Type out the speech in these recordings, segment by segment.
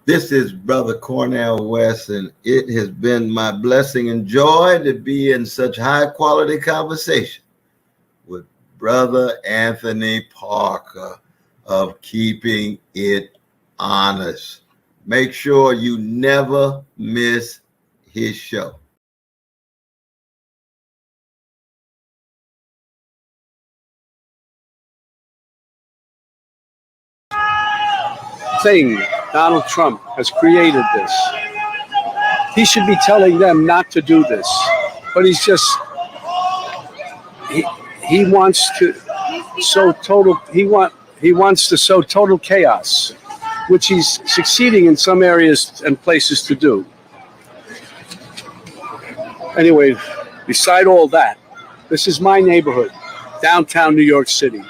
This is Brother Cornell West, and it has been my blessing and joy to be in such high quality conversation with Brother Anthony Parker of Keeping It Honest. Make sure you never miss his show. Thing, Donald Trump has created this. He should be telling them not to do this, but he's just he wants to sow total he wants to sow total chaos, which he's succeeding in some areas and places to do. Anyway, beside all that, this is my neighborhood, downtown New York City.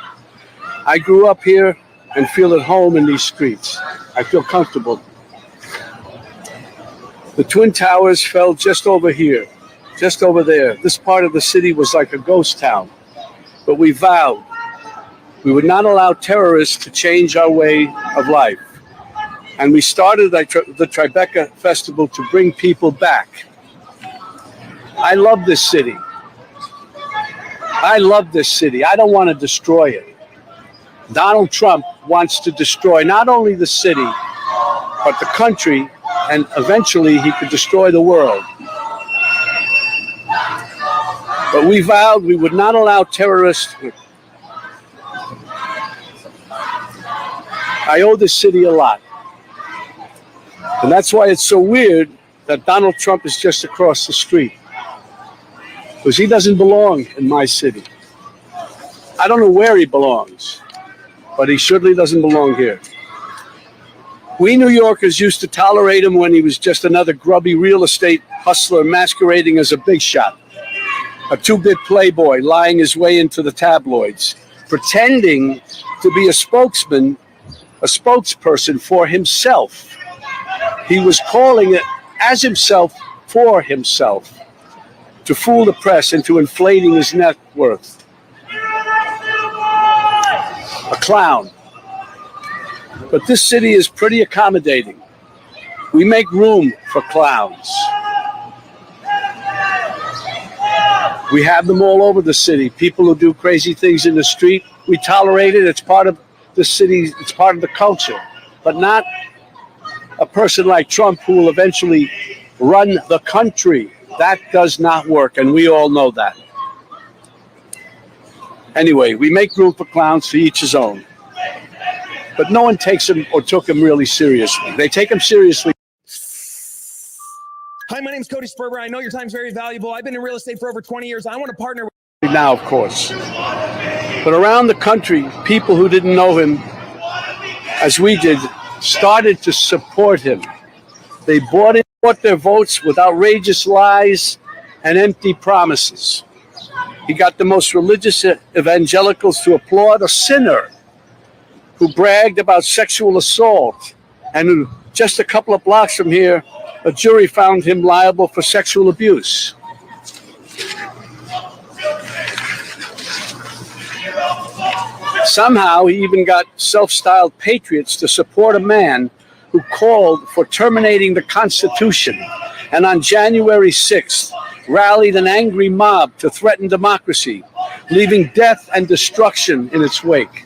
I grew up here and feel at home in these streets. I feel comfortable. The Twin Towers fell just over here, just over there. This part of the city was like a ghost town. But we vowed we would not allow terrorists to change our way of life. And we started the Tribeca Festival to bring people back. I love this city. I love this city. I don't want to destroy it. Donald Trump wants to destroy not only the city, but the country, and eventually he could destroy the world. But we vowed we would not allow terrorists. I owe this city a lot. And that's why it's so weird that Donald Trump is just across the street. Because he doesn't belong in my city. I don't know where he belongs, but he surely doesn't belong here. We New Yorkers used to tolerate him when he was just another grubby real estate hustler masquerading as a big shot, a two-bit playboy lying his way into the tabloids, pretending to be a spokesperson for himself. He was calling it as himself for himself, to fool the press into inflating his net worth. A clown. But this city is pretty accommodating. We make room for clowns. We have them all over the city. People who do crazy things in the street, we tolerate it. It's part of the city. It's part of the culture. But not a person like Trump who will eventually run the country. That does not work, and we all know that. Anyway, we make room for clowns, for each his own. But no one takes him or took him really seriously. They take him seriously. Hi, my name's Cody Sperber. I know your time's very valuable. I've been in real estate for over 20 years. I want to partner with now, of course. But around the country, people who didn't know him, as we did, started to support him. They bought their votes with outrageous lies and empty promises. He got the most religious evangelicals to applaud a sinner who bragged about sexual assault, and who, just a couple of blocks from here, a jury found him liable for sexual abuse. Somehow, he even got self-styled patriots to support a man who called for terminating the Constitution, and on January 6th, rallied an angry mob to threaten democracy, leaving death and destruction in its wake.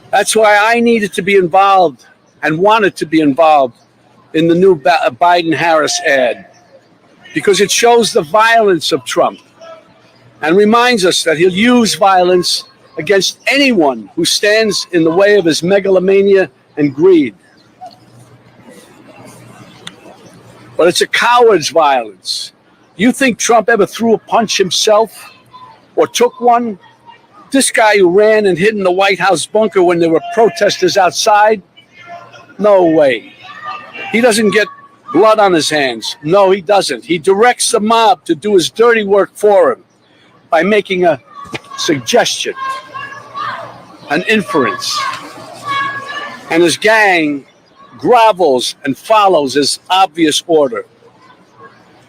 That's why I needed to be involved and wanted to be involved in the new Biden-Harris ad, because it shows the violence of Trump and reminds us that he'll use violence against anyone who stands in the way of his megalomania and greed. But it's a coward's violence. You think Trump ever threw a punch himself or took one? This guy who ran and hid in the White House bunker when there were protesters outside? No way. He doesn't get blood on his hands. No, he doesn't. He directs the mob to do his dirty work for him by making a suggestion, an inference. And his gang grovels and follows his obvious order.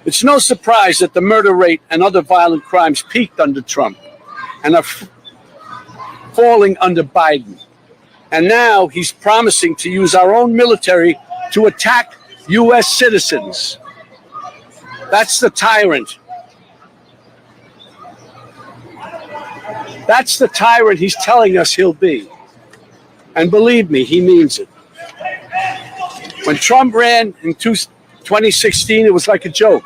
It's no surprise that the murder rate and other violent crimes peaked under Trump and are falling under Biden. And now he's promising to use our own military to attack U.S. citizens. That's the tyrant. That's the tyrant he's telling us he'll be. And believe me, he means it. When Trump ran in 2016, it was like a joke.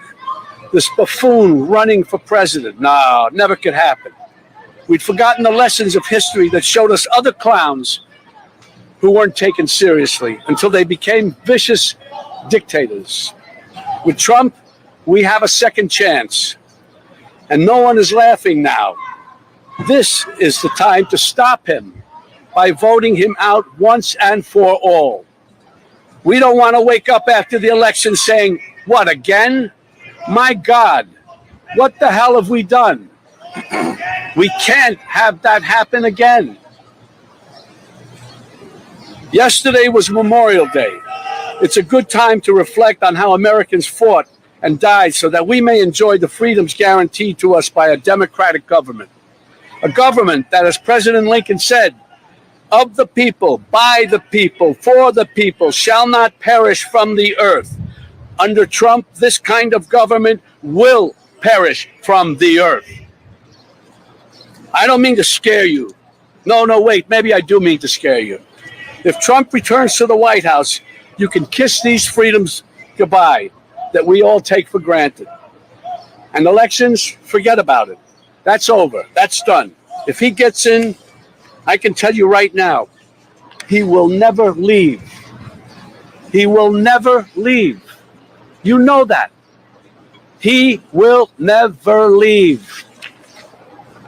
This buffoon running for president. No, never could happen. We'd forgotten the lessons of history that showed us other clowns who weren't taken seriously until they became vicious dictators. With Trump, we have a second chance. And no one is laughing now. This is the time to stop him by voting him out once and for all. We don't want to wake up after the election saying, what, again? My God, what the hell have we done? We can't have that happen again. Yesterday was Memorial Day. It's a good time to reflect on how Americans fought and died so that we may enjoy the freedoms guaranteed to us by a democratic government. A government that, as President Lincoln said, of the people, by the people, for the people, shall not perish from the earth. Under Trump, this kind of government will perish from the earth. I don't mean to scare you. No, wait, maybe I do mean to scare you. If Trump returns to the White House, you can kiss these freedoms goodbye that we all take for granted. And elections, forget about it. That's over. That's done. If he gets in, I can tell you right now, he will never leave. He will never leave. You know that. He will never leave.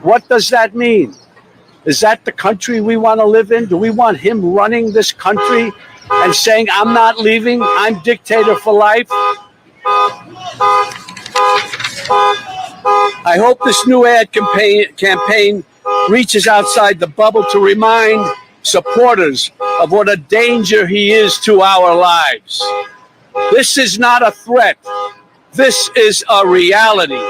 What does that mean? Is that the country we want to live in? Do we want him running this country and saying, I'm not leaving, I'm dictator for life? I hope this new ad campaign reaches outside the bubble to remind supporters of what a danger he is to our lives. This is not a threat. This is a reality.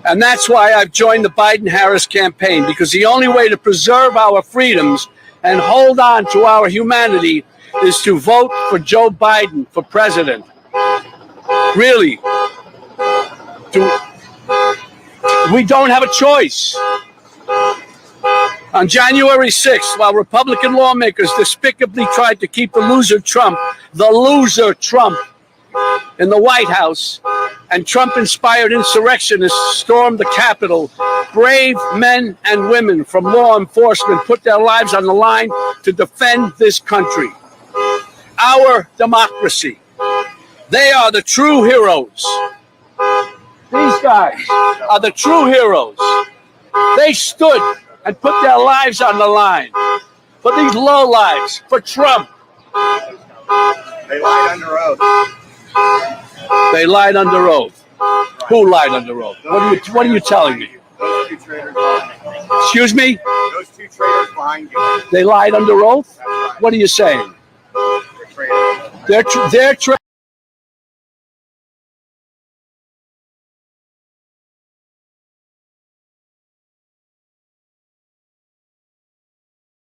And that's why I've joined the Biden-Harris campaign, because the only way to preserve our freedoms and hold on to our humanity is to vote for Joe Biden for president. Really. We don't have a choice. On January 6th, while Republican lawmakers despicably tried to keep the loser Trump, in the White House, and Trump-inspired insurrectionists stormed the Capitol, brave men and women from law enforcement put their lives on the line to defend this country. Our democracy. They are the true heroes. These guys are the true heroes. They stood and put their lives on the line for these lowlives, for Trump. They lied under oath. They lied under oath. Who lied under oath? What are you telling me? Those two traitors behind you. Excuse me? Those two traitors behind you. They lied under oath? What are you saying? They're traitors. They're